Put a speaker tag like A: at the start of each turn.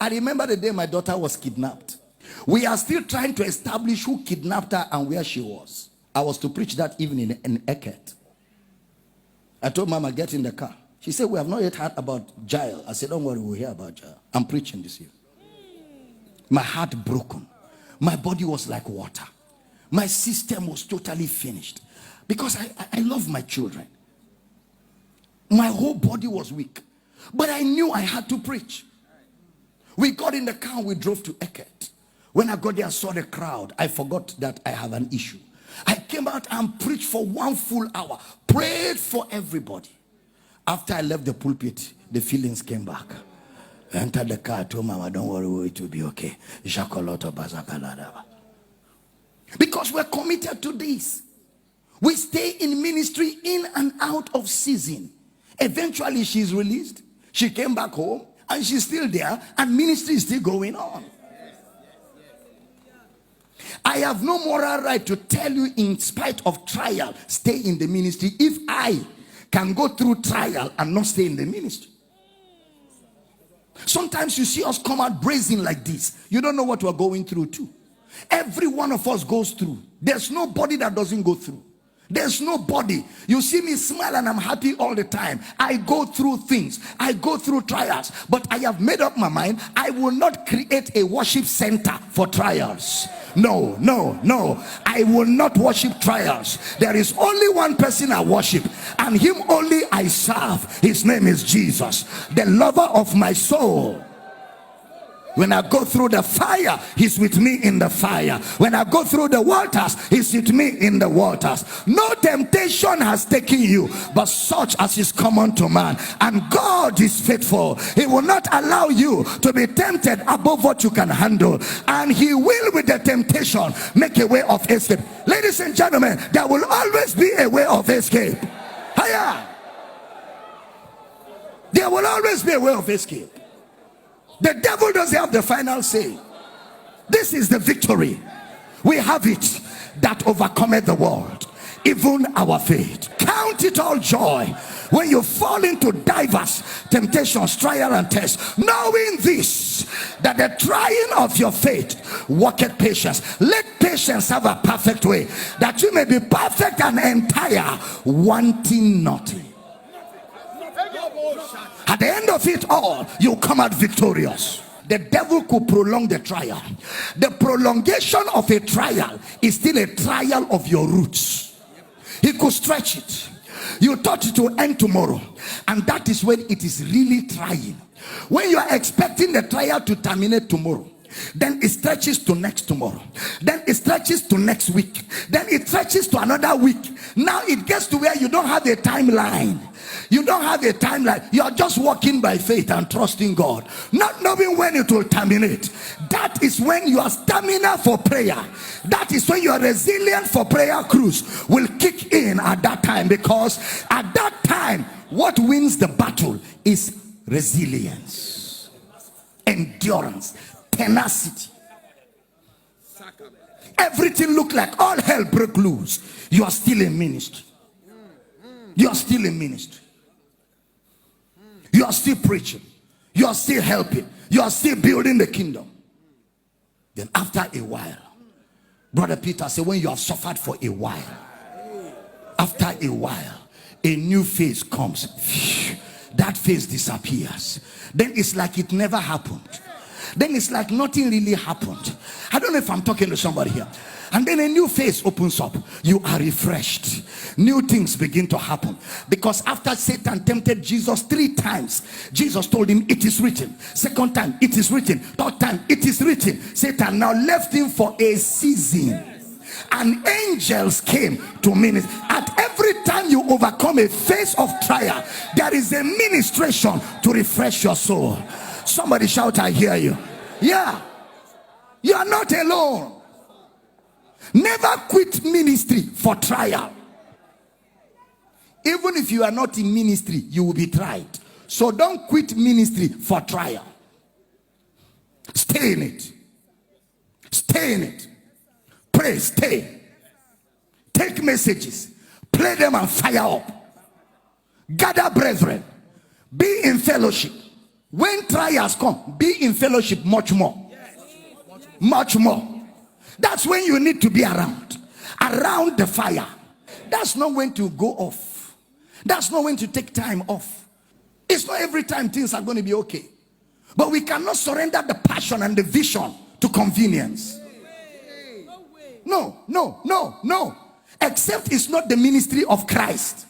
A: I remember the day my daughter was kidnapped. We are still trying to establish who kidnapped her and where she was. I was to preach that evening in Eket. I told Mama, get in the car. She said, we have not yet heard about Jael. I said, don't worry, we'll hear about Jael. I'm preaching this year. My heart broken. My body was like water. My system was totally finished. Because I love my children. My whole body was weak. But I knew I had to preach. We got in the car, we drove to Eket. When I got there, I saw the crowd. I forgot that I have an issue. I came out and preached for 1 full hour. Prayed for everybody. After I left the pulpit, the feelings came back. I entered the car, I told Mama, don't worry, it will be okay. Because we're committed to this. We stay in ministry in and out of season. Eventually, she's released. She came back home, and she's still there, and ministry is still going on. I have no moral right to tell you, in spite of trial, stay in the ministry, if I can go through trial and not stay in the ministry. Sometimes you see us come out brazen like this. You don't know what we're going through too. Every one of us goes through. There's nobody that doesn't go through. There's nobody. You see me smile and I'm happy all the time. I go through things. I go through trials. But I have made up my mind. I will not create a worship center for trials. No, no, no. I will not worship trials. There is only one person I worship, and him only I serve. His name is Jesus, the lover of my soul. When I go through the fire, he's with me in the fire. When I go through the waters, he's with me in the waters. No temptation has taken you, but such as is common to man. And God is faithful. He will not allow you to be tempted above what you can handle. And he will, with the temptation, make a way of escape. Ladies and gentlemen, there will always be a way of escape. Higher. There will always be a way of escape. The devil doesn't have the final say. This is the victory. We have it that overcometh the world, even our faith. Count it all joy when you fall into diverse temptations, trial and tests, knowing this, that the trying of your faith worketh patience. Let patience have a perfect way, that you may be perfect and entire, wanting nothing. At the end of it all, you come out victorious. The devil could prolong the trial. The prolongation of a trial is still a trial of your roots. He could stretch it. You thought it will end tomorrow, and that is when it is really trying. When you are expecting the trial to terminate tomorrow, then it stretches to next tomorrow, then it stretches to next week, then it stretches to another week. Now it gets to where you don't have a timeline. You don't have a timeline. You are just walking by faith and trusting God, not knowing when it will terminate. That is when your stamina for prayer, that is when your resilience for prayer cruise will kick in at that time. Because at that time, what wins the battle is resilience, endurance, tenacity. Everything look like all hell broke loose. You are still in ministry. You are still in ministry. You are still preaching. You are still helping. You are still building the kingdom. Then after a while, Brother Peter said, when you have suffered for a while, after a while, a new phase comes. That phase disappears. Then it's like it never happened. Then it's like nothing really happened. I don't know if I'm talking to somebody here. And then a new phase opens up. You are refreshed. New things begin to happen. Because after Satan tempted Jesus 3 times, Jesus told him, it is written. Second time, it is written. Third time, it is written. Satan now left him for a season. And angels came to minister. At every time you overcome a phase of trial, there is a ministration to refresh your soul. Somebody shout, I hear you. Yeah. You are not alone. Never quit ministry for trial. Even if you are not in ministry, you will be tried. So don't quit ministry for trial. Stay in it. Stay in it. Pray, stay. Take messages. Play them and fire up. Gather brethren. Be in fellowship. When trials come, be in fellowship much more. Much more. That's when you need to be around the fire. That's not when to go off. That's not when to take time off. It's not every time things are going to be okay. But we cannot surrender the passion and the vision to convenience. No. Except it's not the ministry of Christ.